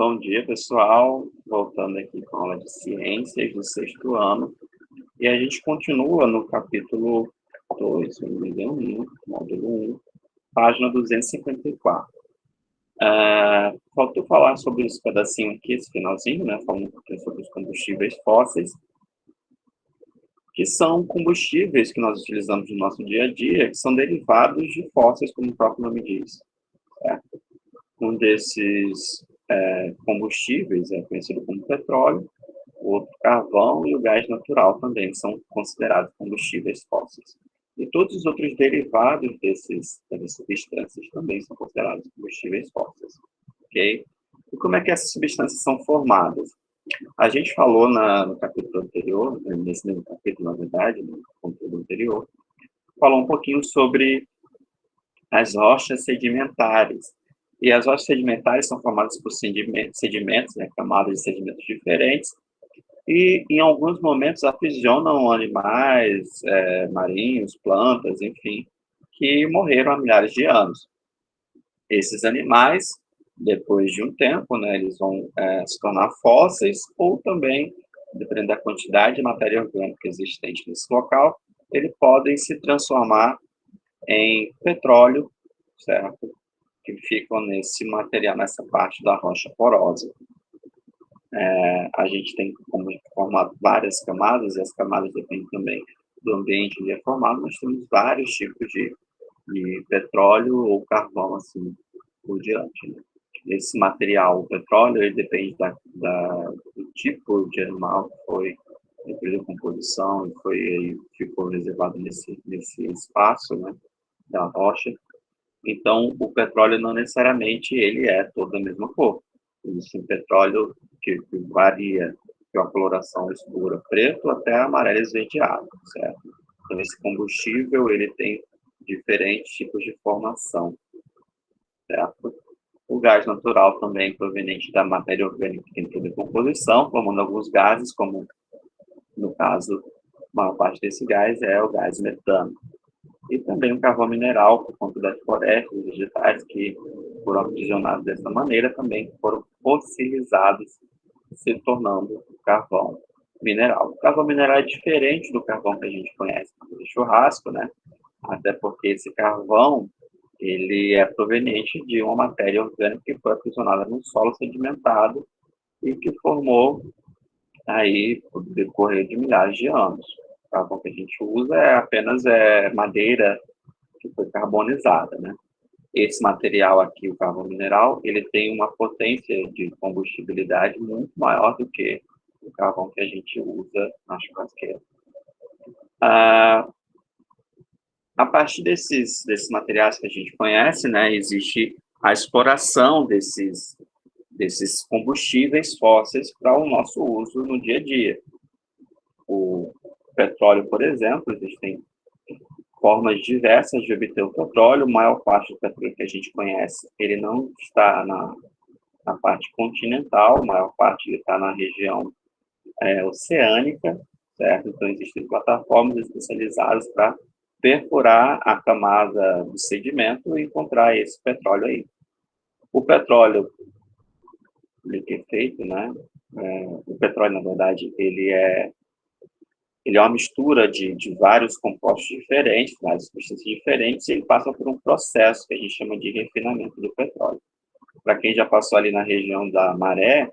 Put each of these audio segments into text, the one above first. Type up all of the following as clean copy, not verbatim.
Bom dia, pessoal. Voltando aqui com a aula de ciências do sexto ano. E a gente continua no capítulo 2, se não me engano, módulo 1, página 254. Faltou falar sobre esse pedacinho aqui, esse finalzinho, né? Falando um pouquinho sobre os combustíveis fósseis, que são combustíveis que nós utilizamos no nosso dia a dia, que são derivados de fósseis, como o próprio nome diz. Certo? Um desses combustíveis é conhecido como petróleo, o outro carvão e o gás natural também são considerados combustíveis fósseis. E todos os outros derivados dessas substâncias também são considerados combustíveis fósseis. Ok? E como é que essas substâncias são formadas? A gente falou no capítulo anterior, nesse mesmo capítulo, na verdade, no conteúdo anterior, falou um pouquinho sobre as rochas sedimentares. E as rochas sedimentares são formadas por sedimentos, né, camadas de sedimentos diferentes, e em alguns momentos aprisionam animais marinhos, plantas, enfim, que morreram há milhares de anos. Esses animais, depois de um tempo, né, eles vão se tornar fósseis, ou também, dependendo da quantidade de matéria orgânica existente nesse local, eles podem se transformar em petróleo, certo? Que ficam nesse material, nessa parte da rocha porosa. A gente tem como formado várias camadas, e as camadas dependem também do ambiente onde é formado. Nós temos vários tipos de petróleo ou carvão, assim, por diante. Né? Esse material, o petróleo, ele depende do tipo de animal que foi de composição e ficou reservado nesse espaço, né, da rocha. Então, o petróleo não necessariamente ele é todo da mesma cor. Existe um petróleo que varia de uma coloração escura preto até amarelo esverdeado, certo? Então, esse combustível ele tem diferentes tipos de formação, certo? O gás natural também proveniente da matéria orgânica que entrou em decomposição, formando alguns gases, como no caso, a maior parte desse gás é o gás metano. E também o carvão mineral, por conta das florestas e vegetais que foram aprisionados dessa maneira, também foram fossilizados, se tornando carvão mineral. O carvão mineral é diferente do carvão que a gente conhece do churrasco, né? Até porque esse carvão ele é proveniente de uma matéria orgânica que foi aprisionada no solo sedimentado e que formou aí por decorrer de milhares de anos. O carvão que a gente usa é apenas madeira que foi carbonizada, né? Esse material aqui, o carvão mineral, ele tem uma potência de combustibilidade muito maior do que o carvão que a gente usa na churrasqueira. A partir desses materiais que a gente conhece, né, existe a exploração desses combustíveis fósseis para o nosso uso no dia a dia. O petróleo, por exemplo, existem formas diversas de obter o petróleo. A maior parte do petróleo que a gente conhece, ele não está na parte continental, a maior parte ele está na região oceânica, certo? Então, existem plataformas especializadas para perfurar a camada do sedimento e encontrar esse petróleo aí. O petróleo liquefeito, né? O petróleo, na verdade, ele é uma mistura de vários compostos diferentes, várias substâncias diferentes, e ele passa por um processo que a gente chama de refinamento do petróleo. Para quem já passou ali na região da Maré,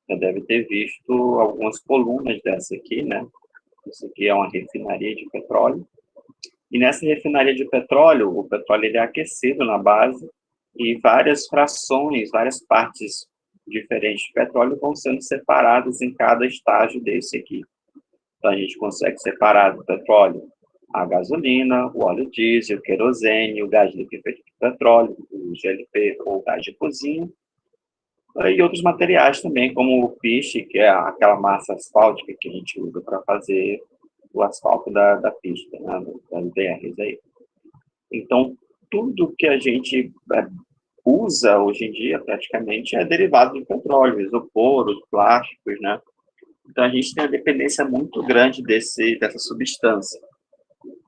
já deve ter visto algumas colunas dessa aqui, né? Isso aqui é uma refinaria de petróleo. E nessa refinaria de petróleo, o petróleo ele é aquecido na base e várias frações, várias partes diferentes de petróleo vão sendo separadas em cada estágio desse aqui. Então, a gente consegue separar do petróleo a gasolina, o óleo diesel, o querosene, o gás liquefeito de petróleo, o GLP ou gás de cozinha, e outros materiais também, como o piche, que é aquela massa asfáltica que a gente usa para fazer o asfalto da pista, né, das BRs aí. Então, tudo que a gente usa hoje em dia, praticamente, é derivado do petróleo, isopor, os plásticos, né? Então, a gente tem uma dependência muito grande dessa substância.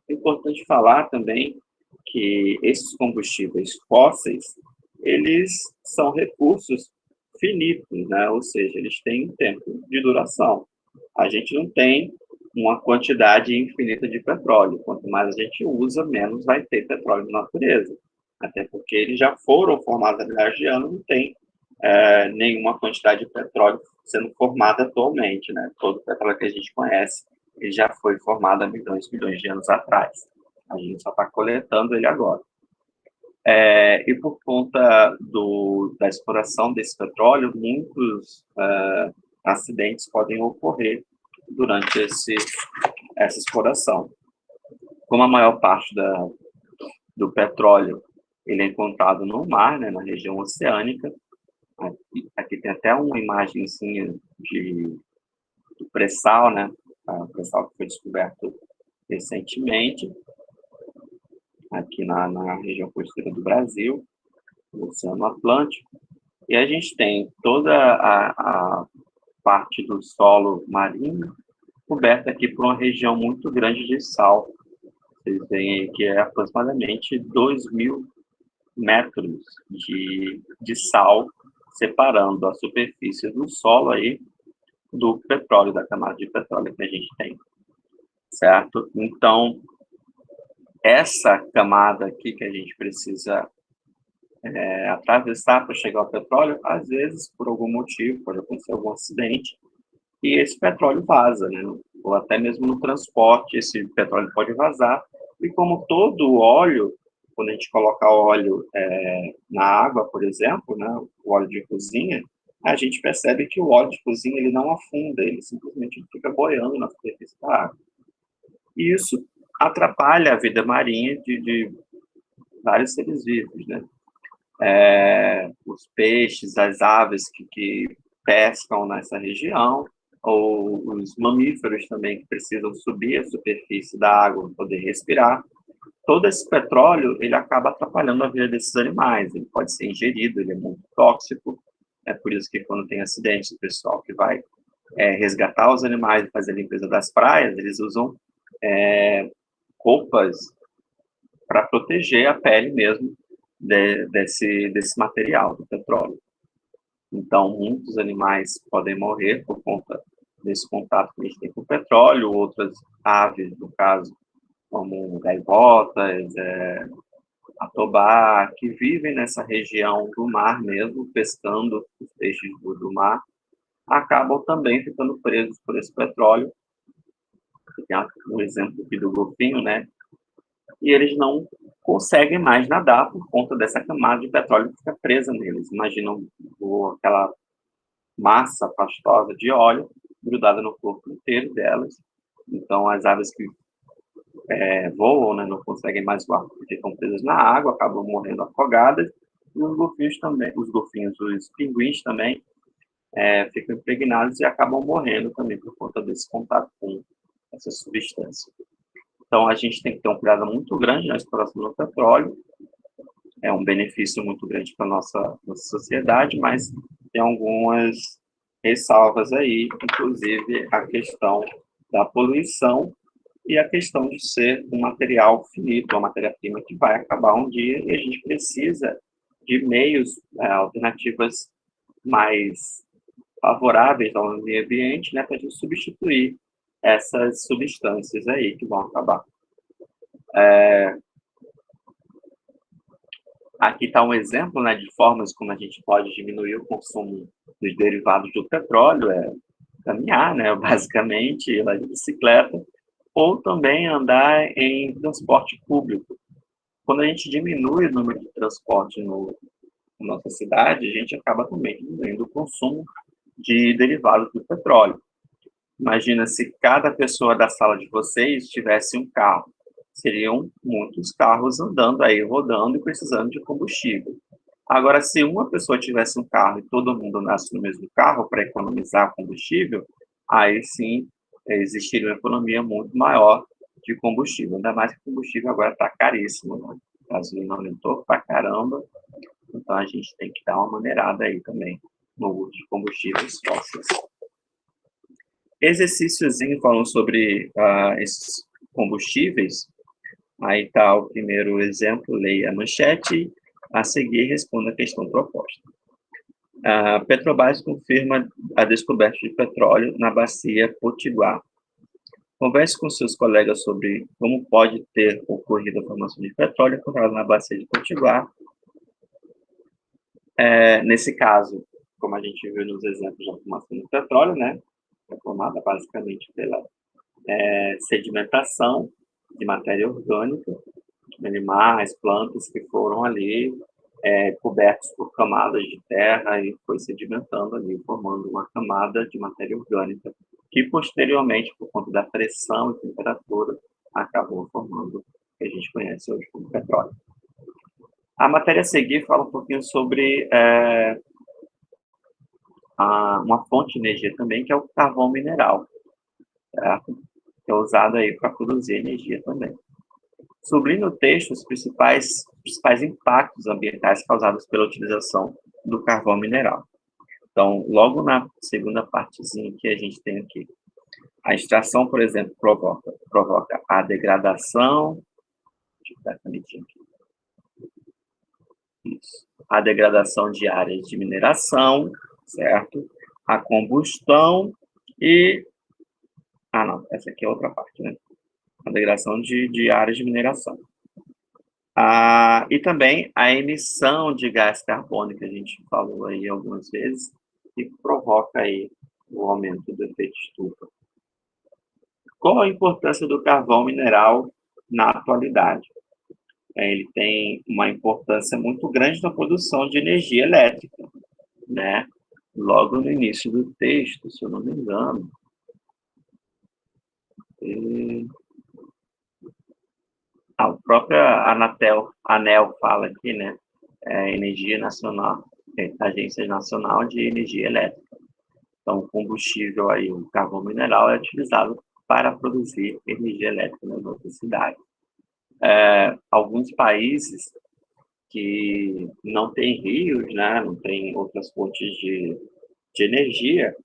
É importante falar também que esses combustíveis fósseis, eles são recursos finitos, né? Ou seja, eles têm um tempo de duração. A gente não tem uma quantidade infinita de petróleo. Quanto mais a gente usa, menos vai ter petróleo na natureza. Até porque eles já foram formados há milhares de anos, não tem nenhuma quantidade de petróleo sendo formada atualmente, né? Todo o petróleo que a gente conhece, ele já foi formado há milhões e milhões de anos atrás. A gente só está coletando ele agora. E por conta da exploração desse petróleo, muitos acidentes podem ocorrer durante essa exploração. Como a maior parte do petróleo ele é encontrado no mar, né, na região oceânica, aqui tem até uma imagenzinha do pré-sal, né, o pré-sal que foi descoberto recentemente, aqui na região costeira do Brasil, no Oceano Atlântico, e a gente tem toda a parte do solo marinho coberta aqui por uma região muito grande de sal. Vocês veem aí que é aproximadamente 2.000 metros de sal separando a superfície do solo aí do petróleo, da camada de petróleo que a gente tem, certo? Então, essa camada aqui que a gente precisa atravessar para chegar ao petróleo, às vezes, por algum motivo, pode acontecer algum acidente, e esse petróleo vaza, né? Ou até mesmo no transporte, esse petróleo pode vazar, e como todo óleo, quando a gente coloca óleo na água, por exemplo, né, o óleo de cozinha, a gente percebe que o óleo de cozinha ele não afunda, ele simplesmente fica boiando na superfície da água. E isso atrapalha a vida marinha de vários seres vivos, né? Os peixes, as aves que pescam nessa região, ou os mamíferos também que precisam subir a superfície da água para poder respirar. Todo esse petróleo, ele acaba atrapalhando a vida desses animais, ele pode ser ingerido, ele é muito tóxico, é por isso que quando tem acidente, o pessoal que vai resgatar os animais e fazer a limpeza das praias, eles usam roupas para proteger a pele mesmo desse material, do petróleo. Então, muitos animais podem morrer por conta desse contato que a gente tem com o petróleo, outras aves, no caso, como gaivotas, atobá, que vivem nessa região do mar mesmo, pescando os peixes do mar, acabam também ficando presos por esse petróleo. Tem um exemplo aqui do golfinho, né? E eles não conseguem mais nadar por conta dessa camada de petróleo que fica presa neles. Imaginam aquela massa pastosa de óleo grudada no corpo inteiro delas. Então, as aves que voam, né, não conseguem mais voar porque estão presas na água, acabam morrendo afogadas. E os golfinhos também, os pinguins também ficam impregnados e acabam morrendo também por conta desse contato com essa substância. Então, a gente tem que ter um cuidado muito grande na exploração do petróleo. É um benefício muito grande para a nossa sociedade, mas tem algumas ressalvas aí, inclusive a questão da poluição e a questão de ser um material finito, uma matéria-prima que vai acabar um dia, e a gente precisa de meios, alternativas mais favoráveis ao meio ambiente, né, para a gente substituir essas substâncias aí que vão acabar. Aqui está um exemplo, né, de formas como a gente pode diminuir o consumo dos derivados do petróleo, caminhar, né, basicamente, ir lá de bicicleta, ou também andar em transporte público. Quando a gente diminui o número de transporte na nossa cidade, a gente acaba também diminuindo o consumo de derivados do petróleo. Imagina se cada pessoa da sala de vocês tivesse um carro. Seriam muitos carros andando aí, rodando e precisando de combustível. Agora, se uma pessoa tivesse um carro e todo mundo andasse no mesmo carro para economizar combustível, aí sim existiria uma economia muito maior de combustível. Ainda mais que o combustível agora está caríssimo, né? A gasolina aumentou pra caramba, então a gente tem que dar uma maneirada aí também no uso de combustíveis fósseis. Exercíciozinho falando sobre esses combustíveis. Aí está o primeiro exemplo, leia a manchete, a seguir responda a questão proposta. A Petrobras confirma a descoberta de petróleo na bacia Potiguar. Converse com seus colegas sobre como pode ter ocorrido a formação de petróleo encontrado na bacia de Potiguar. Nesse caso, como a gente viu nos exemplos da formação de petróleo, né, é formada basicamente pela sedimentação de matéria orgânica, animais, plantas que foram ali cobertos por camadas de terra e foi sedimentando ali, formando uma camada de matéria orgânica que posteriormente, por conta da pressão e temperatura, acabou formando o que a gente conhece hoje como petróleo. A matéria a seguir fala um pouquinho sobre uma fonte de energia também, que é o carvão mineral, certo? Que é usado aí para produzir energia também. Sublinha no texto os principais impactos ambientais causados pela utilização do carvão mineral. Então, logo na segunda partezinha que a gente tem aqui, a extração, por exemplo, provoca a degradação, deixa eu dar aqui. Isso. A degradação de áreas de mineração, certo? A combustão e... não, essa aqui é outra parte, né? A degradação de áreas de mineração. E também a emissão de gás carbônico, que a gente falou aí algumas vezes, que provoca aí o aumento do efeito estufa. Qual a importância do carvão mineral na atualidade? Ele tem uma importância muito grande na produção de energia elétrica, né? Logo no início do texto, se eu não me engano, o próprio ANEEL fala aqui, né? Energia Nacional, Agência Nacional de Energia Elétrica. Então, o combustível aí, o carvão mineral, é utilizado para produzir energia elétrica nas nossas cidades. Alguns países que não têm rios, né, não têm outras fontes de energia,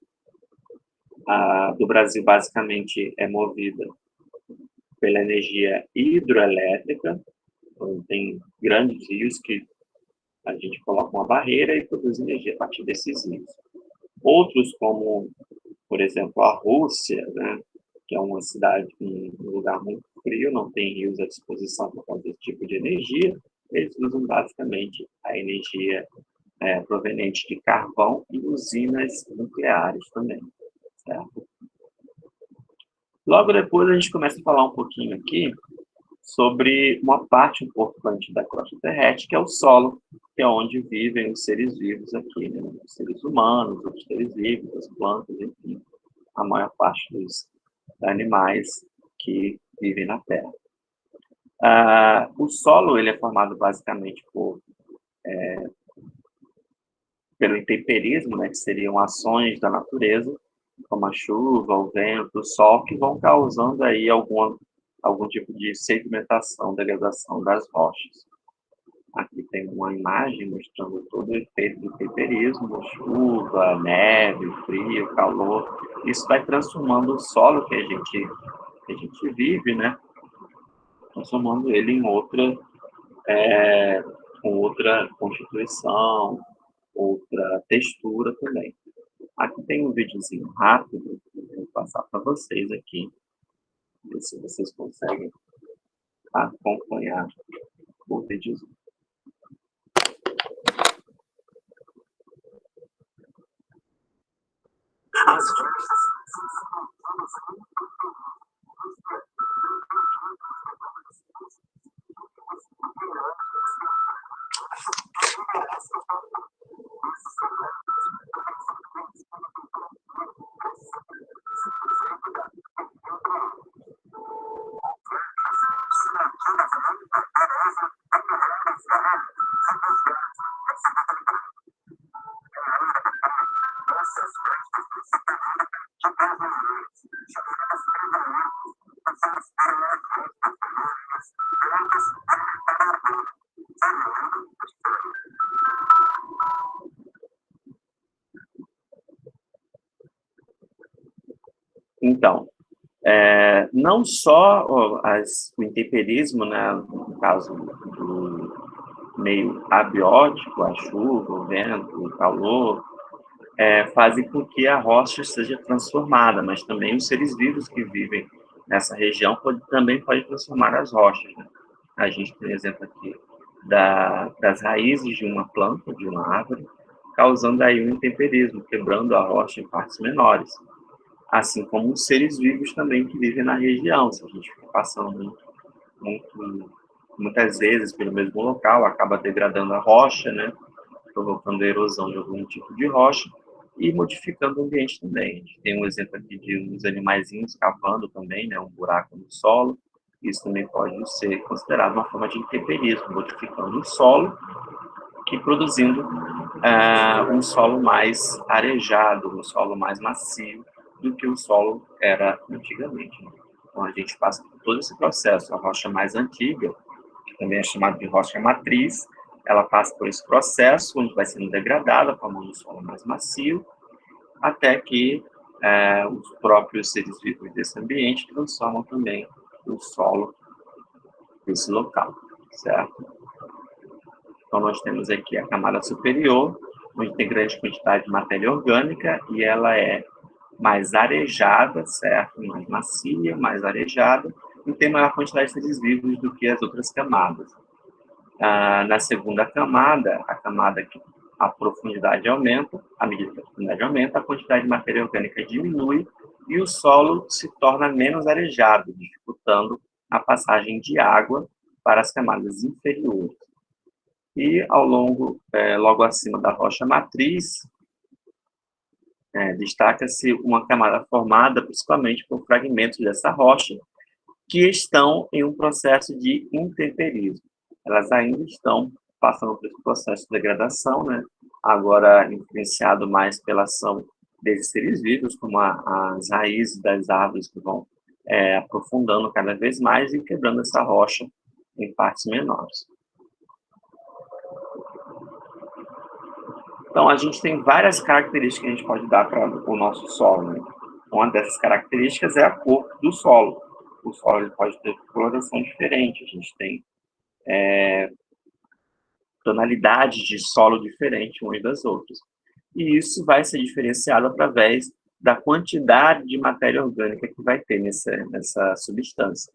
do Brasil basicamente é movida pela energia hidroelétrica. Então, tem grandes rios que a gente coloca uma barreira e produz energia a partir desses rios. Outros, como, por exemplo, a Rússia, né, que é uma cidade, um lugar muito frio, não tem rios à disposição para fazer esse tipo de energia, eles usam basicamente a energia proveniente de carvão e usinas nucleares também, certo? Logo depois a gente começa a falar um pouquinho aqui sobre uma parte importante da crosta terrestre, que é o solo, que é onde vivem os seres vivos aqui, né? Os seres humanos, os seres vivos, as plantas, enfim, a maior parte dos animais que vivem na Terra. O solo ele é formado basicamente pelo intemperismo, né, que seriam ações da natureza, como a chuva, o vento, o sol, que vão causando aí algum tipo de sedimentação, degradação das rochas. Aqui tem uma imagem mostrando todo o efeito do temperismo, chuva, neve, frio, calor. Isso vai transformando o solo que a gente vive, né? Transformando ele em com outra constituição, outra textura também. Aqui tem um videozinho rápido que eu vou passar para vocês aqui, ver se vocês conseguem acompanhar o videozinho. Então, não só o intemperismo, né, no caso meio abiótico, a chuva, o vento, o calor, fazem com que a rocha seja transformada, mas também os seres vivos que vivem nessa região também podem transformar as rochas, né? A gente tem exemplo aqui das raízes de uma planta, de uma árvore, causando aí um intemperismo, quebrando a rocha em partes menores. Assim como os seres vivos também que vivem na região. Se a gente fica passando muitas vezes pelo mesmo local, acaba degradando a rocha, né? Provocando a erosão de algum tipo de rocha e modificando o ambiente também. A gente tem um exemplo aqui de uns animaizinhos cavando também, né? Um buraco no solo. Isso também pode ser considerado uma forma de intemperismo, modificando o solo e produzindo um solo mais arejado, um solo mais macio do que o solo era antigamente. Então, a gente passa por todo esse processo. A rocha mais antiga, que também é chamada de rocha matriz, ela passa por esse processo, onde vai sendo degradada, formando um solo mais macio, até que os próprios seres vivos desse ambiente transformam também o solo desse local, certo? Então, nós temos aqui a camada superior, onde tem grande quantidade de matéria orgânica e ela é mais arejada, certo? Mais macia, mais arejada, e tem maior quantidade de seres vivos do que as outras camadas. Na segunda camada, a camada que a profundidade aumenta, à medida que a profundidade aumenta, a quantidade de matéria orgânica diminui e o solo se torna menos arejado, dificultando a passagem de água para as camadas inferiores. E logo acima da rocha matriz, destaca-se uma camada formada principalmente por fragmentos dessa rocha que estão em um processo de intemperismo. Elas ainda estão passando por esse processo de degradação, né? Agora influenciado mais pela ação desses seres vivos, como as raízes das árvores que vão aprofundando cada vez mais e quebrando essa rocha em partes menores. Então, a gente tem várias características que a gente pode dar para o nosso solo, né? Uma dessas características é a cor do solo. O solo ele pode ter coloração diferente. A gente tem tonalidades de solo diferentes umas das outras. E isso vai ser diferenciado através da quantidade de matéria orgânica que vai ter nessa substância.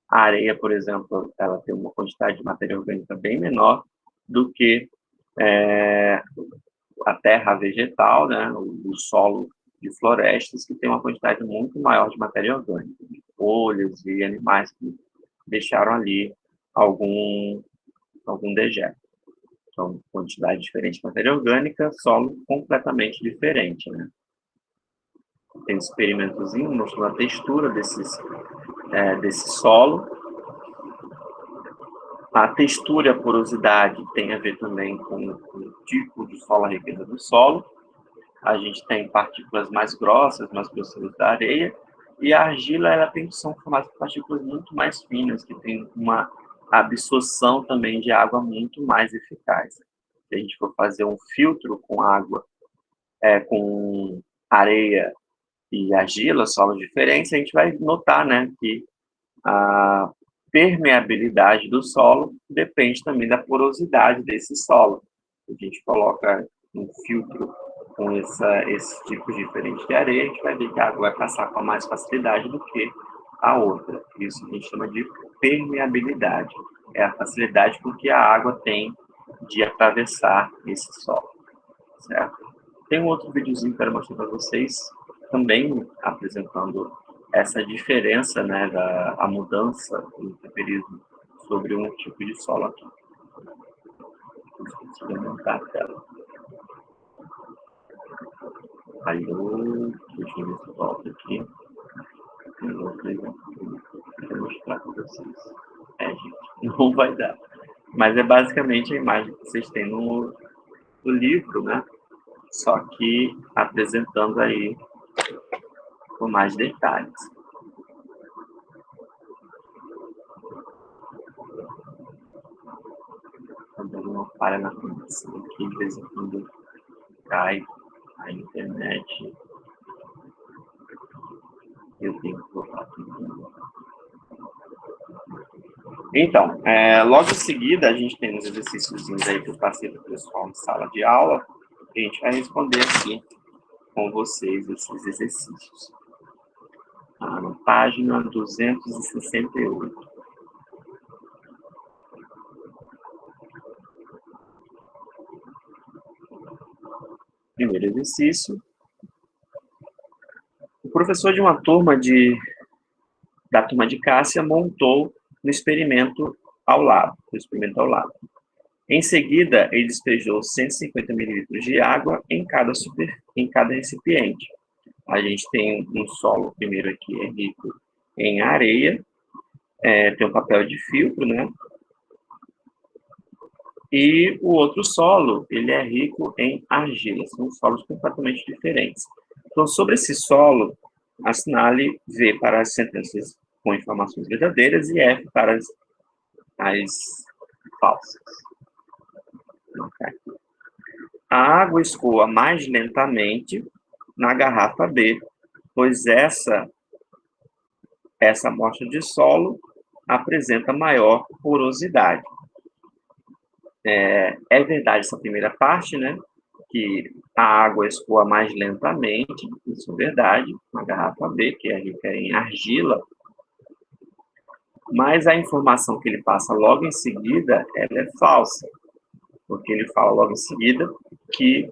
A areia, por exemplo, ela tem uma quantidade de matéria orgânica bem menor do que a terra vegetal, né, o solo de florestas, que tem uma quantidade muito maior de matéria orgânica, de folhas e animais que deixaram ali algum dejeto. Então, quantidade diferente de matéria orgânica, solo completamente diferente, né? Tem um experimentozinho mostrando a textura desse solo. A textura e a porosidade tem a ver também com o tipo de solo, a riqueza do solo. A gente tem partículas mais grossas, mais grossas da areia, e a argila são formadas por partículas muito mais finas, que tem uma absorção também de água muito mais eficaz. Se a gente for fazer um filtro com água, com areia e argila, solos diferentes, a gente vai notar, né, que a permeabilidade do solo depende também da porosidade desse solo. A gente coloca um filtro com esse tipo diferente de areia, a gente vai ver que a água vai passar com mais facilidade do que a outra. Isso a gente chama de permeabilidade. É a facilidade com que a água tem de atravessar esse solo, certo? Tem um outro videozinho que eu quero mostrar para vocês, também apresentando essa diferença, né, a mudança do temperismo sobre um tipo de solo aqui. Deixa eu aumentar a tela. Aí deixa eu ver se volta aqui. Tem outro exemplo que eu vou mostrar para vocês. Gente, não vai dar. Mas é basicamente a imagem que vocês têm no livro, né? Só que apresentando aí com mais detalhes. Também uma falha na conexão aqui, de vez em quando cai a internet. Eu tenho que voltar aqui. Então, logo em seguida, a gente tem uns exercícios aí que eu passei para o pessoal em sala de aula, e a gente vai responder aqui com vocês esses exercícios. Na página 268. Primeiro exercício. O professor de uma turma da turma de Cássia montou no experimento ao lado. Em seguida, ele despejou 150 mililitros de água em cada recipiente. A gente tem um solo, primeiro aqui, é rico em areia, tem um papel de filtro, né? E o outro solo, ele é rico em argila. São solos completamente diferentes. Então, sobre esse solo, assinale V para as sentenças com informações verdadeiras e F para as falsas. A água escoa mais lentamente na garrafa B, pois essa amostra de solo apresenta maior porosidade. É verdade essa primeira parte, né? Que a água escoa mais lentamente, isso é verdade, na garrafa B, que é rica em argila, mas a informação que ele passa logo em seguida, ela é falsa, porque ele fala logo em seguida que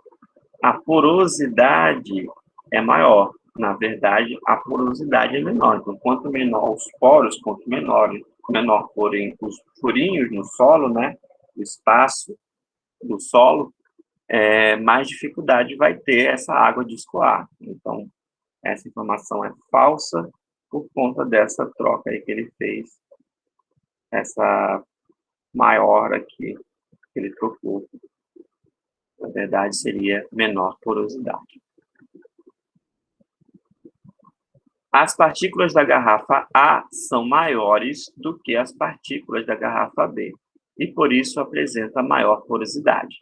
a porosidade é maior. Na verdade, a porosidade é menor. Então, quanto menor os poros, quanto menor forem os furinhos no solo, né, o espaço do solo, mais dificuldade vai ter essa água de escoar. Então, essa informação é falsa por conta dessa troca aí que ele fez, essa maior aqui que ele trocou. Na verdade, seria menor porosidade. As partículas da garrafa A são maiores do que as partículas da garrafa B, e por isso apresenta maior porosidade.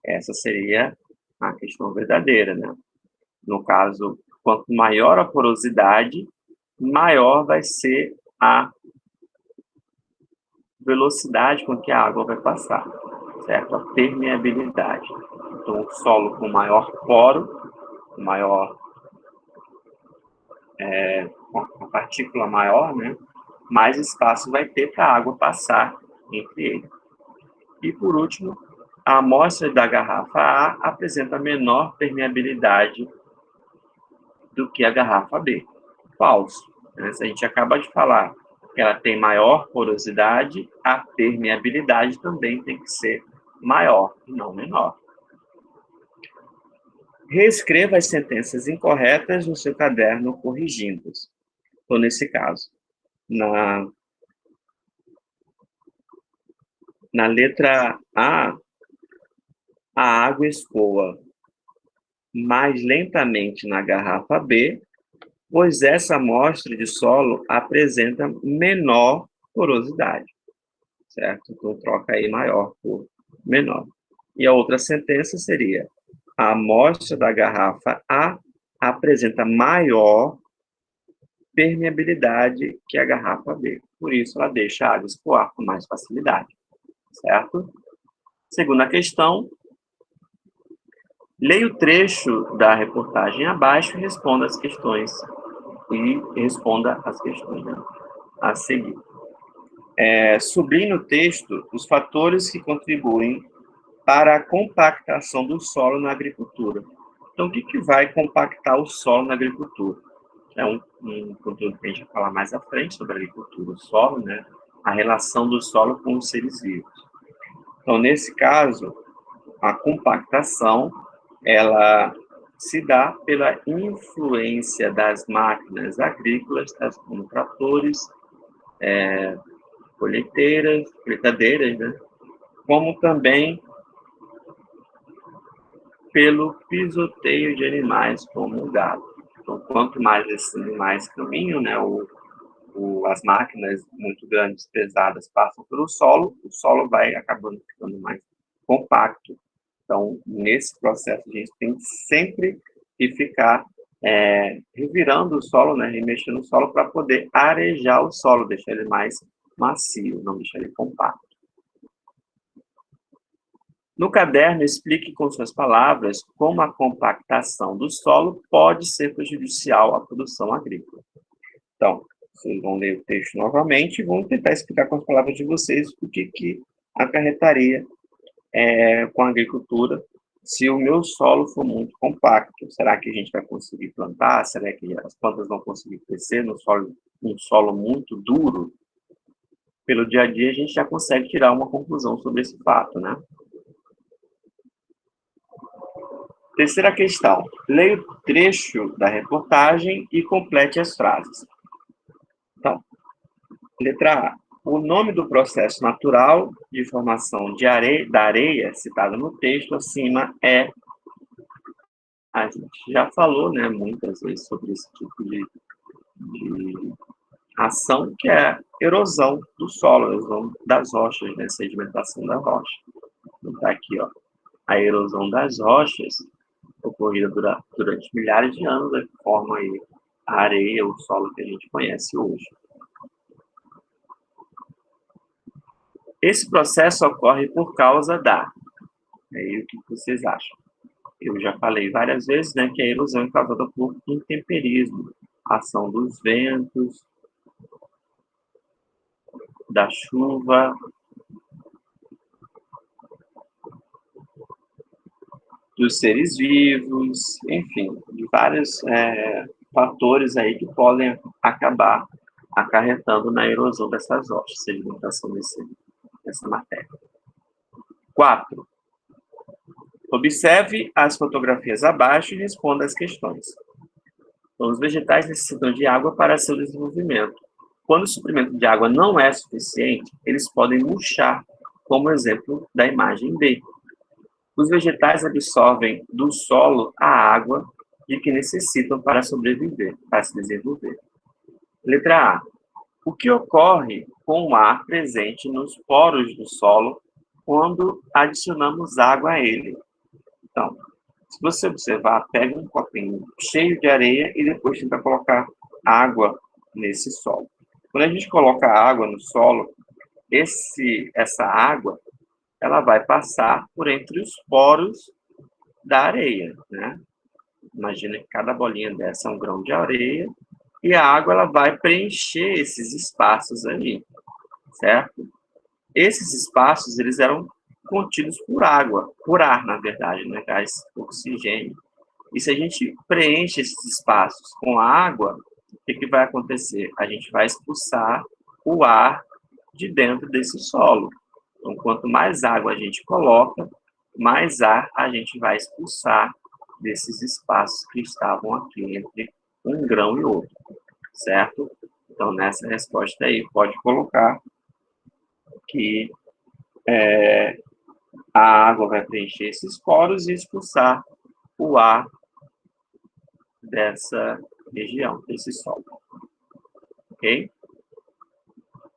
Essa seria a questão verdadeira, né? No caso, quanto maior a porosidade, maior vai ser a velocidade com que a água vai passar, certo? A permeabilidade. Então, o solo com maior poro, uma partícula maior, né? Mais espaço vai ter para a água passar entre eles. E, por último, a amostra da garrafa A apresenta menor permeabilidade do que a garrafa B. Falso. Né? Se a gente acaba de falar que ela tem maior porosidade, a permeabilidade também tem que ser maior e não menor. Reescreva as sentenças incorretas no seu caderno corrigindo-as. Então, nesse caso, na letra A água escoa mais lentamente na garrafa B, pois essa amostra de solo apresenta menor porosidade, certo? Então, troca aí maior por menor. E a outra sentença seria: a amostra da garrafa A apresenta maior permeabilidade que a garrafa B. Por isso, ela deixa a água escoar com mais facilidade, certo? Segunda questão. Leia o trecho da reportagem abaixo e responda as questões. Né, a seguir. Sublinhe no texto os fatores que contribuem para a compactação do solo na agricultura. Então, o que vai compactar o solo na agricultura? É um conteúdo que a gente vai falar mais à frente sobre a agricultura, o solo, né? A relação do solo com os seres vivos. Então, nesse caso, a compactação, ela se dá pela influência das máquinas agrícolas, como tratores, colheitadeiras, né? Como também pelo pisoteio de animais como o gado. Então, quanto mais esses animais caminham, né, as máquinas muito grandes, pesadas, passam pelo solo, o solo vai acabando ficando mais compacto. Então, nesse processo, a gente tem sempre que ficar revirando o solo, né, remexendo o solo para poder arejar o solo, deixar ele mais macio, não deixar ele compacto. No caderno, explique com suas palavras como a compactação do solo pode ser prejudicial à produção agrícola. Então, vocês vão ler o texto novamente e vão tentar explicar com as palavras de vocês o que acarretaria com a agricultura se o meu solo for muito compacto. Será que a gente vai conseguir plantar? Será que as plantas vão conseguir crescer no solo, um solo muito duro? Pelo dia a dia, a gente já consegue tirar uma conclusão sobre esse fato, né? Terceira questão. Leia o trecho da reportagem e complete as frases. Então, letra A. O nome do processo natural de formação da areia, citado no texto acima, é... A gente já falou, né, muitas vezes sobre esse tipo de ação, que é a erosão do solo, a erosão das rochas, né, sedimentação da rocha. Então, está aqui, ó, a erosão das rochas, ocorrida durante milhares de anos, que forma aí a areia, o solo que a gente conhece hoje. Esse processo ocorre por causa da... Aí, o que vocês acham? Eu já falei várias vezes, né, que a erosão é causada por intemperismo, ação dos ventos, da chuva, dos seres vivos, enfim, de vários fatores aí que podem acabar acarretando na erosão dessas rochas, sedimentação dessa matéria. 4. Observe as fotografias abaixo e responda as questões. Então, os vegetais necessitam de água para seu desenvolvimento. Quando o suprimento de água não é suficiente, eles podem murchar, como exemplo da imagem B. Os vegetais absorvem do solo a água de que necessitam para sobreviver, para se desenvolver. Letra A. O que ocorre com o ar presente nos poros do solo quando adicionamos água a ele? Então, se você observar, pega um copinho cheio de areia e depois tenta colocar água nesse solo. Quando a gente coloca água no solo, essa água ela vai passar por entre os poros da areia, né? Imagina que cada bolinha dessa é um grão de areia e a água ela vai preencher esses espaços ali, certo? Esses espaços eles eram contidos por água, por ar, na verdade, né? Gás oxigênio. E se a gente preenche esses espaços com água, o que vai acontecer? A gente vai expulsar o ar de dentro desse solo. Então, quanto mais água a gente coloca, mais ar a gente vai expulsar desses espaços que estavam aqui entre um grão e outro, certo? Então, nessa resposta aí, pode colocar que a água vai preencher esses poros e expulsar o ar dessa região, desse solo. Ok?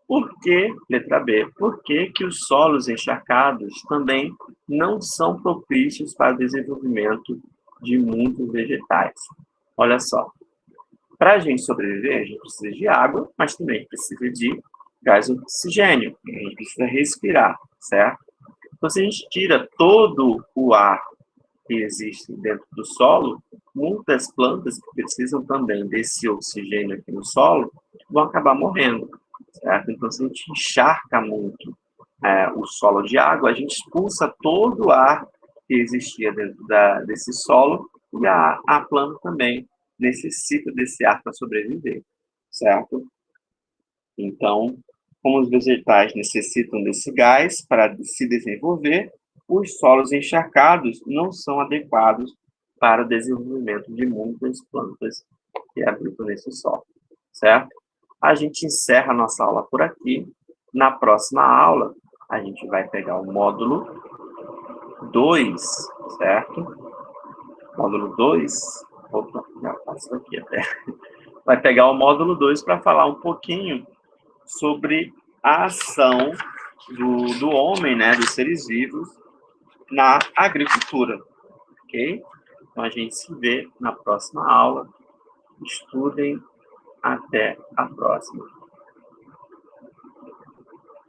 Por que, letra B, por que os solos encharcados também não são propícios para o desenvolvimento de muitos vegetais? Olha só, para a gente sobreviver, a gente precisa de água, mas também precisa de gás oxigênio, a gente precisa respirar, certo? Então, se a gente tira todo o ar que existe dentro do solo, muitas plantas que precisam também desse oxigênio aqui no solo vão acabar morrendo, certo? Então, se a gente encharca muito o solo de água, a gente expulsa todo o ar que existia dentro desse solo e a planta também necessita desse ar para sobreviver, certo? Então, como os vegetais necessitam desse gás para se desenvolver, os solos encharcados não são adequados para o desenvolvimento de muitas plantas que habitam nesse solo, certo? A gente encerra a nossa aula por aqui. Na próxima aula, a gente vai pegar o módulo 2, certo? Módulo 2, opa, já passou aqui até. Vai pegar o módulo 2 para falar um pouquinho sobre a ação do homem, né, dos seres vivos, na agricultura, ok? Então, a gente se vê na próxima aula. Estudem. Até a próxima.